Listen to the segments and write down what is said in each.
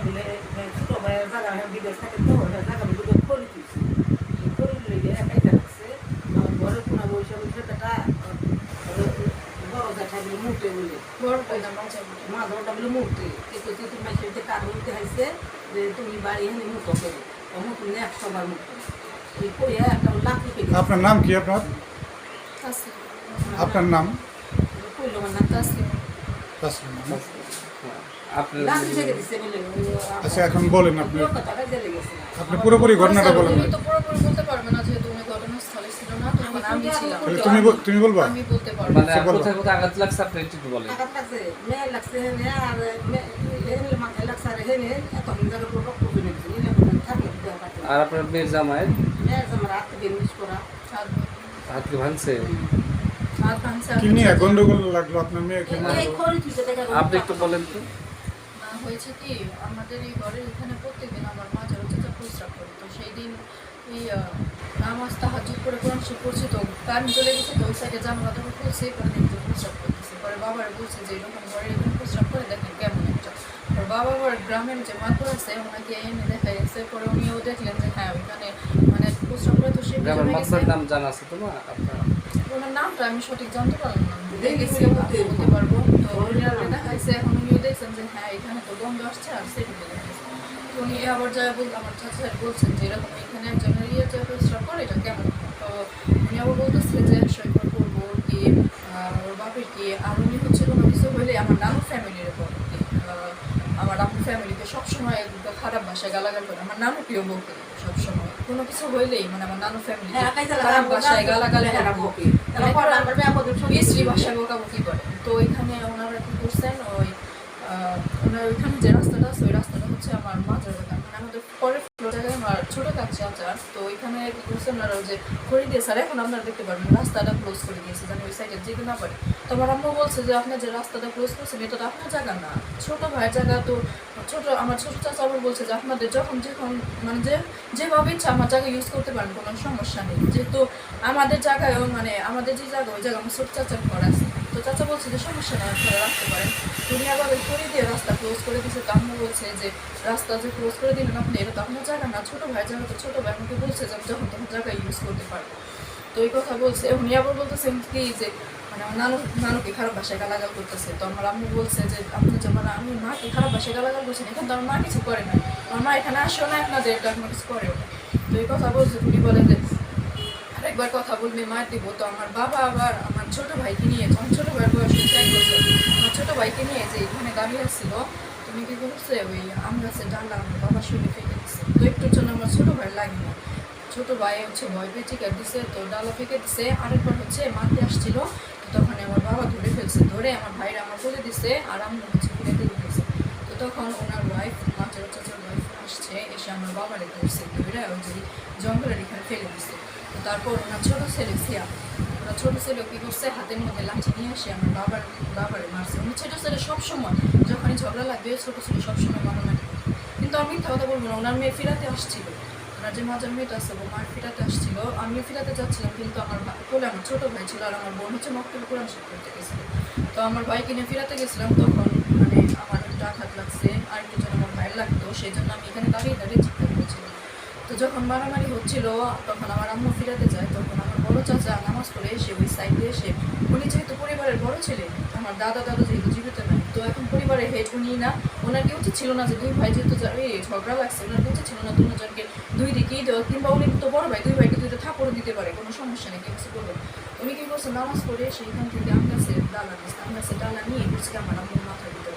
বলে ছোট ভাইয়ের জায়গা বিদেশ থাকে তো জায়গা বলে করে দিচ্ছে করে দিলে একাই থাকছে আমার ঘরে কোনো বসে বসে বেটা বড় দেখা বলে মুখে বলে বড় কইনা মাঝটা বলে মুখে কিন্তু তুই মাসের যে কাজ হইতে হয়েছে যে তুমি বাড়ি এনে মুখো করে মুখ নিয়ে 100 বার মুখ এই কই একটা লাখ পেয়ে আপনার নাম কি আপনার আছে আপনার নাম কইলো না তাসলিম তাসলিমা। আপনার লাখ থেকে দিছে বলে আচ্ছা এখন বলেন আপনি কথাটা জেলে গেছে আপনি পুরোপুরি ঘটনাটা বলেন। তুমি তো পুরোপুরি বলতে পারবে না যেহেতু উনি ঘটনাস্থলে ছিল না তখন আমি ছিলাম তাহলে তুমি বলবা আমি বলতে পারবো মানে আচ্ছা, বলো। কোথায় কোথায় আঘাত লাগছে আপনি একটু বলেন। আঘাত লাগছে মেয়ে লাগছে হেনে আর হেনে মাথায় লাগছে আর হেনে এত হিন্দার উপর রক্ত জমে গেছে এনে থাকলে দেওয়া পারছে আর আপনার মেয়ের জামাইয়ের মেয়ের আমার হাত থেকে মিস করা হাতকে ভাঙছে। আর পাঁচা কি নিয়ে গন্ডগোল লাগলো আপনার মেয়েকে এই মারলো? খড়ি তুই দেখা আপনি একটু বলেন তো। না হয়েছে কি আমাদের এই ঘরের এখানে প্রত্যেকদিন আমার মা যারা হচ্ছে প্রস্রাব করে তো সেই দিন এই নামাজ তাহাজ্জুদ করে কোরআন শরীফ পড়ছি তো কারেন্ট চলে গেছে তো ওই সাইডে জানলাটা খুলছে পরে দেখতে প্রস্রাব করতেছে পরে বাবার বলছে যে এরকম ঘরের এখানে প্রস্রাব করে দেখেন কেমন একটা আর বাবা আবার গ্রামের যে মাত্র আছে ওনাকে এনে দেখা গেছে পরে উনিও দেখলেন যে হ্যাঁ ওইখানে মানে প্রস্রাব করে তো সে গ্রামের মাতবার নাম জানা আছে তোমার আপনার? ওনার নামটা আমি সঠিক জানতে পারলাম না দেখেছি বলতে পারবো তো উনি দেখাইছে এখন উনিও দেখছেন যে হ্যাঁ এখানে তো গন্ধ আসছে আর সেটি উনি আবার যা বল আমার চাচা বলছেন যে এরকম এখানে একজনের ইয়ে যে প্রস্রাব করে এটা কেমন তো উনি আবার বলতেছে যে সৈকত করবো কি ওর বাপের কি আর উনি হচ্ছে কোনো কিছু হইলে আমার নানু ফ্যামিলির উপর আমার আপু ফ্যামিলিকে সবসময় খারাপ ভাষায় গালাগাল করে আমার নানুকেও বলতে সবসময় কোনো কিছু হইলেই মানে আমার নানু ফ্যামিলি খারাপ ভাষায় গালাগাল স্ত্রী ভাষায় বকাবকি করে তো ওইখানে ওনারা কি করছেন ওই ওনার ওইখানে যে রাস্তাটা আছে ওই রাস্তাটা হচ্ছে আমার মাজার জায়গা মানে আমাদের পরের ফ্লোর জায়গায় আমার ছোটো কাছে আচার তো ওইখানে কি করছেন ওনারা যে করে দিয়েছে আর এখন আপনারা দেখতে পারবেন রাস্তাটা ক্লোজ করে দিয়েছে জানি ওই সাইডে যেতে না পারে তো আমার আম্মু বলছে যে আপনার যে রাস্তাটা ক্লোজ করছেন এটা তো আপনার জায়গা না ছোটো ভাইয়ের জায়গা তো আমার ছোটো চাচা আবার বলছে যে আপনাদের যখন মানে যেভাবে ইচ্ছা আমার জায়গা ইউজ করতে পারেন কোনো সমস্যা নেই যেহেতু আমাদের জায়গায় মানে আমাদের যে জায়গা ওই জায়গা আমার ছোটো চাচার ঘর আছে তো চাচা বলছে যে সমস্যা নেই আপনারা রাখতে পারেন উনি আবার ওই করে দিয়ে রাস্তা ক্লোজ করে দিয়েছে তো আম্মু বলছে যে রাস্তা যে ক্লোজ করে দিলেন আপনি এটা তো আপনার জায়গা না ছোটো ভাইয়ের জায়গা তো ছোটো ভাই আমাকে বলছে যে যখন তখন জায়গা ইউজ করতে পারবো তো এই কথা বলছে উনি আবার বলতেছেন কি যে মানে আমার নানুকে খারাপ ভাষায় গালাগাল করতেছে তো আমার আম্মু বলছে যে আপনি যেমন আমি মাকে খারাপ ভাষায় গালাগাল করছেন এখন তো আমার মা কিছু করে না আমার মা এখানে আসেও না আপনাদের এটা এখন কিছু করেও না তো এই কথা বলছে উনি বলে যে আরেকবার কথা বলবে মার দিব তো আমার বাবা আবার আমার ছোটো ভাইকে নিয়ে যখন ছোটো ভাইয়ের বয়স 1 বছর আমার ছোটো ভাইকে নিয়ে যে এখানে দাঁড়িয়ে আসছিল তুমি কি করছে ওই আম গাছের ডালা আমার বাবা শুনে ফেলে দিচ্ছে তো একটুর জন্য আমার ছোটো ভাই লাগে না ছোটো ভাই হচ্ছে ভয় পেয়ে টিকা দিছে তো ডালা ফেঁকে দিছে আরেকবার হচ্ছে মারতে আসছিল তখন আমার বাবা ধরে ফেলছে ধরে আমার ভাইরা আমার বলে দিছে আর আমি হচ্ছে ফিরে দিয়ে দিয়েছে তো তখন ওনার ওয়াইফ মাছের চাচার ওয়াইফ আসছে এসে আমার বাবারে ধরছে ধরে ওই যে জঙ্গলের এখানে ফেলে দিছে তো তারপর ওনার ছোটো ছেলে সিয়া ওনার ছোটো ছেলে কী করছে হাতের মধ্যে লাঠি নিয়ে এসে আমার বাবারে মারছে উনি ছোটো ছেলে সবসময় যখনই ঝগড়া লাগবে ছোটো ছেলে সবসময় মারামারি করে কিন্তু আমি মিথ্যা কথা বলবো না ওনার মেয়ে ফিরাতে আসছিল ওনার যে মাজার মেয়েটা আছে ও মার ফিরাতে আসছিল আমিও ফিরাতে যাচ্ছিলাম কিন্তু আমার কোলে আমার ছোটো ভাই ছিল আর আমার বোন হচ্ছে মক্তবে কোরআন শরীফ করতে গেছিলো তো আমার ভাইকে নিয়ে ফিরাতে গেছিলাম তখন মানে আমার একটু আঘাত লাগছে আর একটু যেন আমার ভাইয়ের লাগতো সেই জন্য আমি এখানে দাঁড়িয়ে চিৎকার করেছিলাম তো যখন মারামারি হচ্ছিল তখন আমার আম্মু ফিরাতে যায় তখন আমার বড় চাচা নামাজ পড়ে এসে ওই সাইডে এসে উনি যেহেতু পরিবারের বড় ছেলে আমার দাদা যেহেতু জীবিত নাই তো এখন পরিবারের হেড উনি না ওনার কি উচিত ছিল না যে দুই ভাই যেহেতু ঝগড়া লাগছে ওনার কি উচিত ছিল না দুজনকে দুই দিকেই দেওয়া কিংবা উনি তো বড় ভাই দুই ভাইকে দুইটা থাপড় দিতে পারে কোনো সমস্যা নেই কিছু করবে উনি কি করছে নামাজ পড়ে সেইখান থেকে আম গাছের ডালা নিয়ে বুঝতে আমার আম্মুর মাথার ভিতরে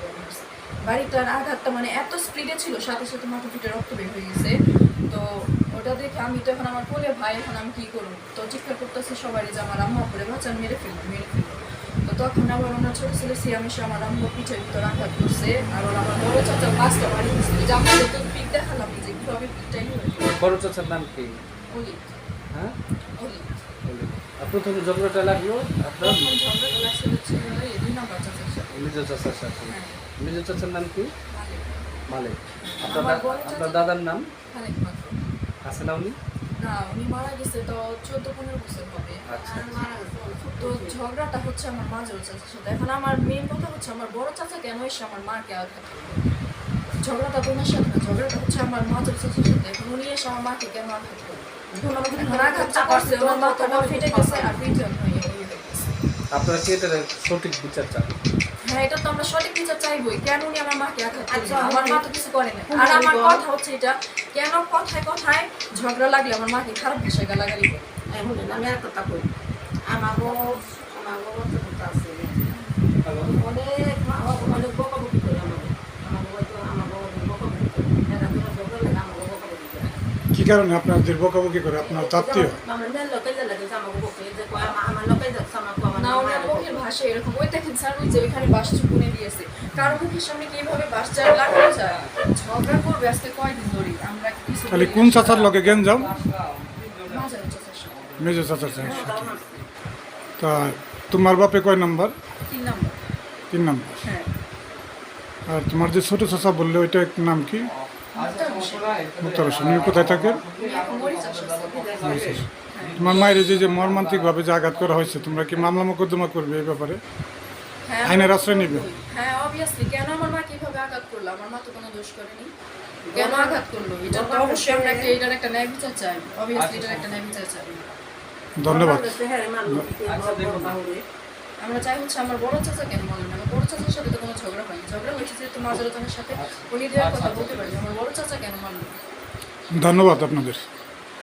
বাড়িটার আঘাতটা মানে এত স্পিডে ছিল সাথে সাথে মাথা ফিটে রক্ত বের হয়ে গেছে তো ওটা দেখে আমি তো এখন আমার কোলে ভাই এখন আমি কী করবো তো চিৎকার করতেছে সবাই যে আমার আম্মা করে বাচ্চা মেরে ফেলবো তো তখন আবার ওনার ছোটো ছেলে সিয়াম এসে আমার আম্মু পিঠের ভিতরে আঘাত করছে আর আমার বড় চাচা 5টা বাড়ি দিচ্ছে যে আমাদের তো পিক দেখালাম যে কীভাবে পিকটাই বড় চাচার নাম কি? অলিক হ্যাঁ অলিক প্রথমে ঝগড়াটা লাগলো আপনার প্রথম ঝগড়াটা লাগছে হচ্ছে এই 2 নম্বর চাচার সাথে মেজর চাচার সাথে। হ্যাঁ মেজর চাচার নাম কি? মালিক। আমার বড় আপনার দাদার নাম খালেক মাত্র আছে না উনি? না উনি মারা গেছে তো 14-15 বছর হবে আচ্ছা তো ঝগড়াটা হচ্ছে আমার মাঝের চাচার সাথে এখন আমার মেন কথা হচ্ছে আমার বড় চাচা কেন এসে আমার মাকে আঘাত করলো ঝগড়াটা বোনের সাথে না, ঝগড়াটা হচ্ছে আমার মাঝের চাচার সাথে। এখন উনি এসে আমার মাকে কেন আঘাত করে? এখন আঘাতটা করছে, আমার মাথাটা ফেটে গেছে আর পিছন হয়ে গেছে। আপনারা কি এটার সঠিক বিচার চান? হ্যাঁ, এটা তো আমরা সঠিক বিচার চাইবই। কেন উনি আমার মাকে আঘাত করলো? আচ্ছা, আমার মা তো কিছু করে না। আর আমার কথা হচ্ছে এটা, কেন কথায় কথায় ঝগড়া লাগলে আমার মাকে খারাপ ভাষায় গালাগালি করে? এখন আমি আর কথা কই আমাগো কথা আছে হ্যালো অনেক বকাবকি করে আমাগো বকাবকি করে এরা তো ঝগড়া লাগে আমাগো বকাবকি করে কি কারণে আপনাদের বকাবকি করে? আপনার আত্মীয়? আমার মেয়ের লোকে লাগে আমাগো বকে যে আমার লোকে যাচ্ছে আমাকে আমার না, ওনার মুখের ভাষা এরকম। ওই দেখেন স্যার, ওই যে ওইখানে বাস চুপুনে দিয়েছে। কারো মুখের সামনে কিভাবে বাস চার লাগানো যায়? ঝগড়া করবে আজকে কয়দিন ধরে আমরা কিছু তাহলে কোন চাচার লগে গেঞ্জাম? মাঝারি চাচার সাথে। মেজো চাচার সাথে। তা তোমার বাপে কয় নাম্বার? 3 নম্বর। 3 নাম্বার। হ্যাঁ, আর তোমার যে ছোট চাচা বললে ওইটা নাম কি? মুক্তার হোসেন। উনি কোথায় থাকেন? উনি এখন মরিচ আসছে। তোমার মায়ের যে মর্মান্তিকভাবে যে আঘাত করা হয়েছে, তোমরা কি মামলা মোকদ্দমা করবে এই ব্যাপারে? হ্যাঁ, আইনের আশ্রয় নিবে? হ্যাঁ, অবভিয়াসলি। কেন আমার মা কিভাবে আঘাত করলো? আমার মা তো কোনো দোষ করেনি। কেন আঘাত করলো? এটা তো অবশ্যই আমরা এটার একটা ন্যায় বিচার চাই। অবভিয়াসলি এটার একটা ন্যায় বিচার চাই। ধন্যবাদ। আমরা চাই হচ্ছে আমার বড় চাচা কেন বলেন না? আমার বড় চাচার সাথে তো কোনো ঝগড়া হয়নি। ঝগড়া হয়েছে যেহেতু মাঝারতনের সাথে, উনি দেওয়ার কথা বলতে পারি। আমার বড় চাচা কেন মানলো? ধন্যবাদ আপনাদের।